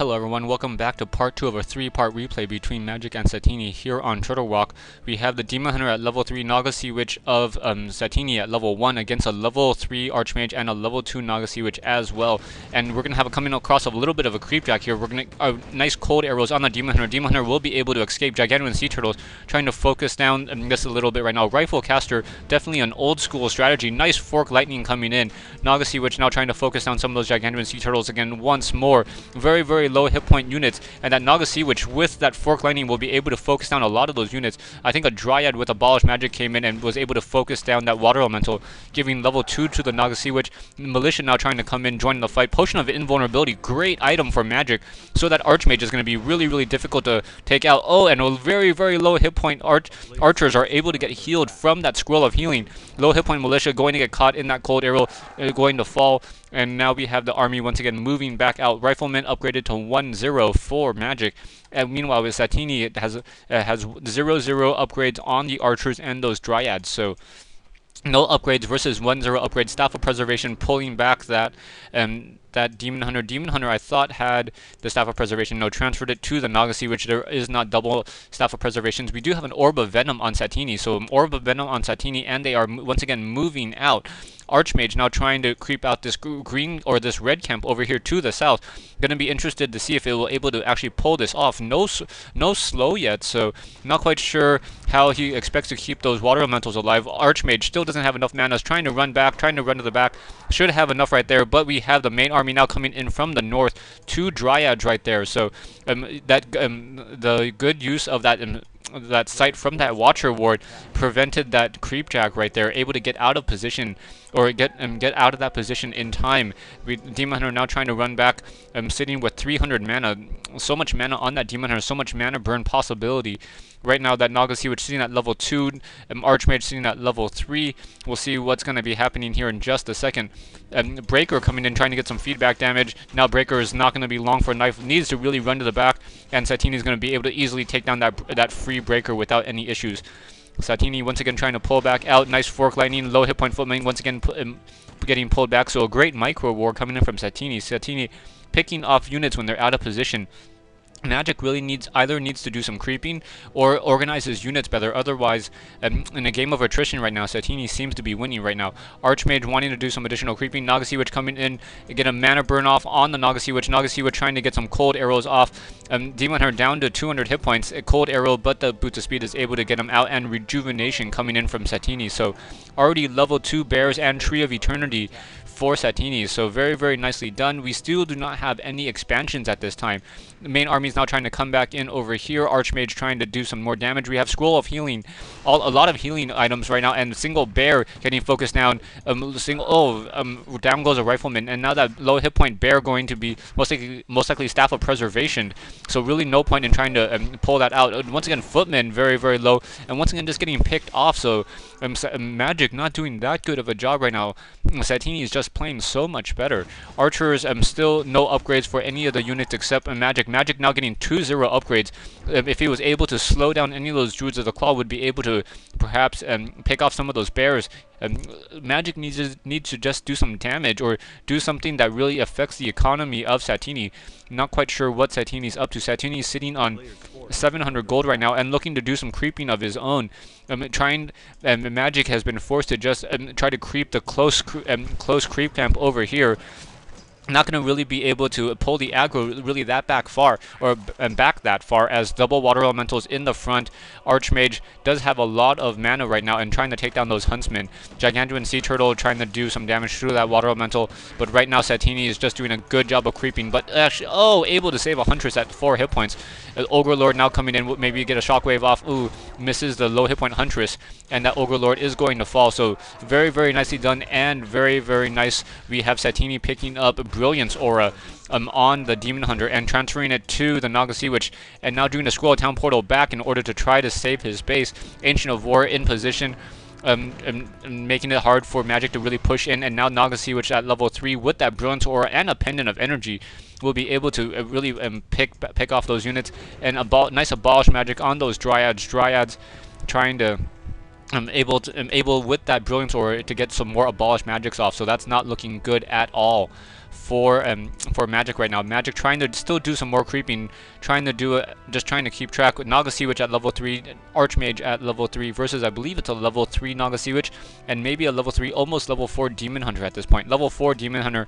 Hello everyone, welcome back to part 2 of a 3-part replay between Majik and Satiini here on Turtle Rock. We have the Demon Hunter at level 3 Naga Sea Witch of Satiini at level 1 against a level 3 Archmage and a level 2 Naga Sea Witch as well. And we're going to have a coming across of a little bit of a creepjack here. We're going to nice cold arrows on the Demon Hunter. Demon Hunter will be able to escape Gigantuan Sea Turtles, trying to focus down this a little bit right now. Rifle Caster, definitely an old school strategy. Nice Fork Lightning coming in. Naga Sea Witch now trying to focus down some of those Gigantuan Sea Turtles again once more. Very low hit point units, and that Naga Sea Witch with that Fork Lightning will be able to focus down a lot of those units. I think a Dryad with Abolish Magic came in and was able to focus down that Water Elemental, giving level 2 to the Naga Sea Witch. Militia now trying to come in, join the fight. Potion of Invulnerability, great item for Majik, so that Archmage is going to be really difficult to take out. Oh, and a very low hit point archers are able to get healed from that Scroll of Healing. Low hit point Militia going to get caught in that cold arrow, going to fall. And now we have the army once again moving back out. Rifleman upgraded to 1-0 for Majik. And meanwhile with Satiini, it has 0-0 upgrades on the archers and those dryads. So no upgrades versus 1-0 upgrade. Staff of Preservation pulling back that that Demon Hunter. Demon Hunter I thought had the Staff of Preservation. No, transferred it to the Naga Sea, which there is not double Staff of Preservations. We do have an Orb of Venom on Satiini, so an Orb of Venom on Satiini, and they are once again moving out. Archmage now trying to creep out this green or this red camp over here to the south. Gonna be interested to see if it will able to actually pull this off. No slow yet, so not quite sure how he expects to keep those water elementals alive. Archmage still doesn't have enough mana. Is trying to run back, trying to run to the back. Should have enough right there, but we have the main army now coming in from the north. 2 dryads right there, so the good use of that sight from that Watcher Ward prevented that creepjack right there, able to get out of position or get out of that position in time. Demon Hunter now trying to run back, sitting with 300 mana. So much mana on that Demon Hunter, so much mana burn possibility. Right now that Naga Sea Witch sitting at level 2, Archmage sitting at level 3. We'll see what's going to be happening here in just a second. Breaker coming in trying to get some feedback damage. Now Breaker is not going to be long for a knife, needs to really run to the back, and Satiini is going to be able to easily take down that free Breaker without any issues. Satiini once again trying to pull back out. Nice Fork Lightning, low hit point Footman once again getting pulled back. So a great micro war coming in from Satiini. Satiini picking off units when they're out of position. Majik really needs to do some creeping or organize his units better. Otherwise, in a game of attrition right now, Satiini seems to be winning right now. Archmage wanting to do some additional creeping. Naga Sea Witch coming in, get a mana burn off on the Naga Sea Witch. Naga Sea Witch trying to get some cold arrows off. Demon Hunter down to 200 hit points. A cold arrow, but the Boots of Speed is able to get him out, and rejuvenation coming in from Satiini. So already level 2 bears and Tree of Eternity for Satiini, so very nicely done. We still do not have any expansions at this time. The main army is now trying to come back in over here. Archmage trying to do some more damage. We have Scroll of Healing, a lot of healing items right now, and single bear getting focused down. Down goes a Rifleman, and now that low hit point bear going to be most likely Staff of Preservation. So really no point in trying to pull that out. Once again, Footman very low, and once again just getting picked off. So Majik not doing that good of a job right now. Satiini is just playing so much better. Archers, still no upgrades for any of the units except Majik. Majik now getting 2-0 upgrades. If he was able to slow down any of those Druids of the Claw, would be able to perhaps pick off some of those bears. Majik needs to just do some damage or do something that really affects the economy of Satiini. Not quite sure what Satiini's up to. Satiini's sitting on 700 gold right now and looking to do some creeping of his own. Majik has been forced to just try to creep the close creep camp over here. Not going to really be able to pull the aggro really that back far, or back that far, as double water elementals in the front. Archmage does have a lot of mana right now and trying to take down those huntsmen. Gigantuan Sea Turtle trying to do some damage through that water elemental, but right now Satiini is just doing a good job of creeping, but actually, able to save a Huntress at 4 hit points. Ogre Lord now coming in, maybe get a shockwave off. Ooh, misses the low hit point Huntress, and that Ogre Lord is going to fall. So very nicely done, and very nice. We have Satiini picking up Brilliance Aura on the Demon Hunter and transferring it to the Naga Sea Witch, and now doing the Scroll of Town portal back in order to try to save his base. Ancient of War in position, making it hard for Majik to really push in, and now Naga Sea Witch at level 3 with that Brilliance Aura and a Pendant of Energy will be able to really pick off those units, and nice Abolish Magic on those Dryads. Dryads trying to able with that Brilliance Aura to get some more Abolish Magics off, so that's not looking good at all for Majik right now. Majik trying to still do some more creeping, trying to do it, just trying to keep track with Naga Sea Witch at level 3, Archmage at level 3 versus I believe it's a level 3 Naga Sea Witch and maybe a level 3, almost level 4 Demon Hunter at this point. Level 4 Demon Hunter.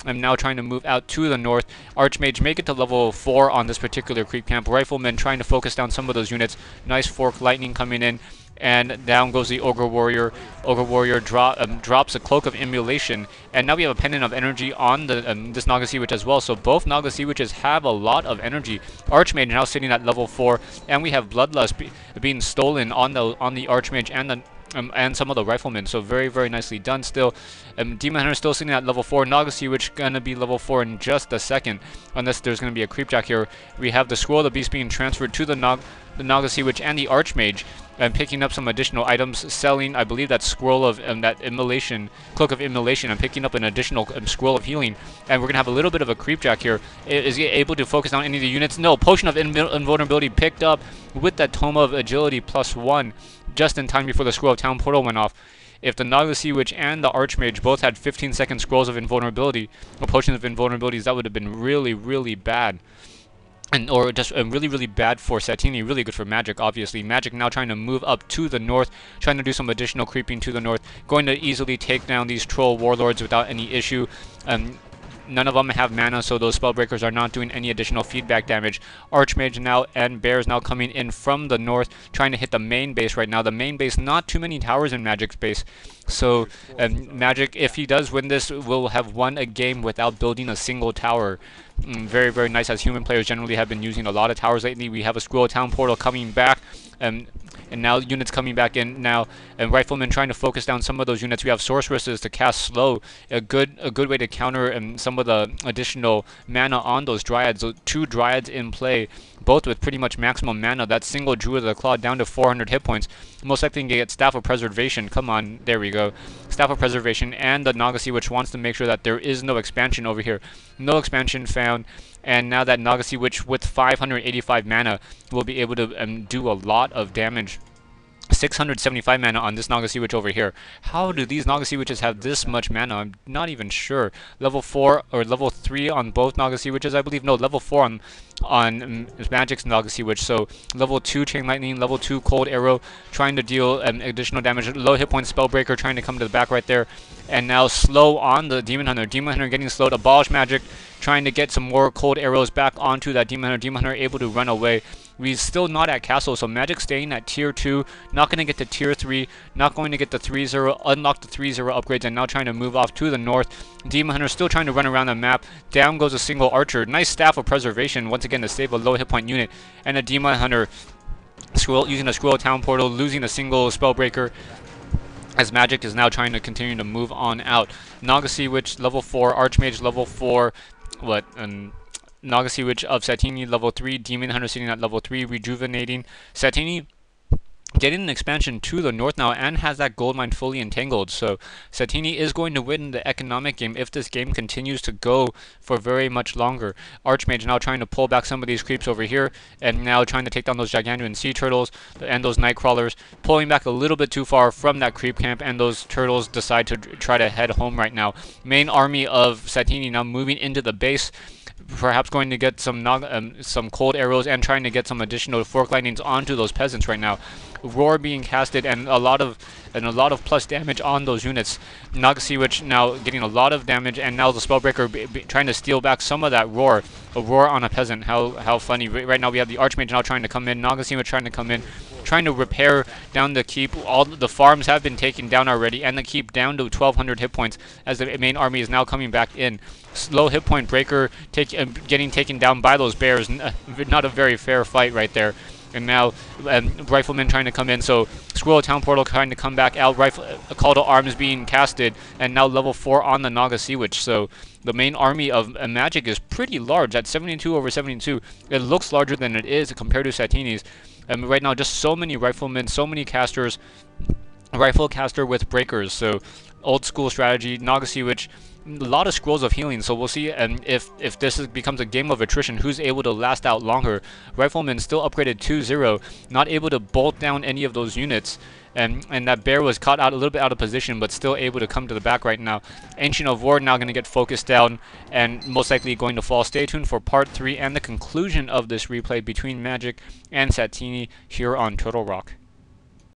I'm now trying to move out to the north. Archmage make it to level 4 on this particular creep camp. Rifleman trying to focus down some of those units. Nice Fork Lightning coming in. And down goes the Ogre Warrior. Ogre Warrior drops a Cloak of Immolation. And now we have a Pendant of Energy on the this Naga Sea Witch as well. So both Naga Sea Witches have a lot of energy. Archmage now sitting at level 4. And we have Bloodlust being stolen on the Archmage and some of the Riflemen. So very, very nicely done still. Demon Hunter still sitting at level 4. Naga Sea Witch gonna be level 4 in just a second. Unless there's gonna be a Creepjack here. We have the Scroll of the Beast being transferred to the Naga Sea Witch and the Archmage. And picking up some additional items, selling, I believe, that scroll of that immolation, Cloak of Immolation, and picking up an additional scroll of healing. And we're gonna have a little bit of a creepjack here. Is he able to focus on any of the units? No, Potion of Invulnerability picked up with that Tome of Agility +1, just in time before the Scroll of Town Portal went off. If the Naga Sea Witch and the Archmage both had 15-second scrolls of invulnerability, or potions of invulnerabilities, that would have been really, really bad. Or just really, really bad for Satiini, really good for Majik, obviously. Majik now trying to move up to the north, trying to do some additional creeping to the north, going to easily take down these troll warlords without any issue. None of them have mana, so those Spellbreakers are not doing any additional feedback damage. Archmage now and Bears now coming in from the north, trying to hit the main base right now. The main base, not too many towers in Majik's base. So Majik, if he does win this, will have won a game without building a single tower. Very, very nice, as human players generally have been using a lot of towers lately. We have a Scroll Town Portal coming back. And now units coming back in now, and Riflemen trying to focus down some of those units. We have Sorceresses to cast slow, a good way to counter some of the additional mana on those Dryads. So 2 Dryads in play, both with pretty much maximum mana. That single Druid of the Claw down to 400 hit points. Most likely can get Staff of Preservation. Come on, there we go. Staff of Preservation, and the Naga Sea Witch wants to make sure that there is no expansion over here. No expansion found. And now that Naga Sea Witch with 585 mana will be able to do a lot of damage. 675 mana on this Naga Sea Witch over here. How do these Naga Sea Witches have this much mana? I'm not even sure. Level 4 or level 3 on both Naga Sea Witches, I believe. No, level 4 on Magic's Naga Sea Witch. So level 2 Chain Lightning, level 2 Cold Arrow, trying to deal additional damage. Low hit point Spellbreaker trying to come to the back right there. And now slow on the Demon Hunter. Demon Hunter getting slowed. Abolish Magic, trying to get some more Cold Arrows back onto that Demon Hunter. Demon Hunter able to run away. We're still not at Castle, so Majik staying at Tier 2, not going to get to Tier 3, not going to get the 3-0, unlock the 3-0 upgrades, and now trying to move off to the north. Demon Hunter still trying to run around the map. Down goes a single Archer. Nice Staff of Preservation, once again to save a low hit point unit. And a Demon Hunter using a Scroll Town Portal, losing a single Spellbreaker, as Majik is now trying to continue to move on out. Naga Sea Witch, level 4, Archmage, level 4, Naga Sea Witch of Satiini, level 3, Demon Hunter sitting at level 3, rejuvenating. Satiini getting an expansion to the north now and has that gold mine fully entangled. So Satiini is going to win the economic game if this game continues to go for very much longer. Archmage now trying to pull back some of these creeps over here and now trying to take down those Gigantuan sea turtles and those night crawlers, pulling back a little bit too far from that creep camp, and those turtles decide to try to head home right now. Main army of Satiini now moving into the base, perhaps going to get some cold arrows and trying to get some additional fork lightnings onto those peasants right now. Roar being casted and a lot of plus damage on those units. Naga Sea Witch now getting a lot of damage, and now the Spellbreaker trying to steal back some of that roar. A roar on a peasant. How funny. Right now we have the Archmage now trying to come in. Naga Sea Witch trying to come in, trying to repair down the keep. All the farms have been taken down already, and the keep down to 1200 hit points as the main army is now coming back in. Slow hit point Breaker getting taken down by those bears. Not a very fair fight right there. And now Riflemen trying to come in, so Scroll Town Portal trying to come back out. A Call to Arms being casted, and now level 4 on the Naga Sea Witch. So the main army of Majik is pretty large at 72 over 72. It looks larger than it is compared to Satiini's. Right now, just so many Riflemen, so many casters. Rifle caster with breakers, so old school strategy. Naga Sea Witch a lot of scrolls of healing, so we'll see if becomes a game of attrition, who's able to last out longer. Rifleman still upgraded 2-0, not able to bolt down any of those units. And that bear was caught out a little bit out of position, but still able to come to the back right now. Ancient of War now going to get focused down and most likely going to fall. Stay tuned for part 3 and the conclusion of this replay between Majik and Satiini here on Turtle Rock.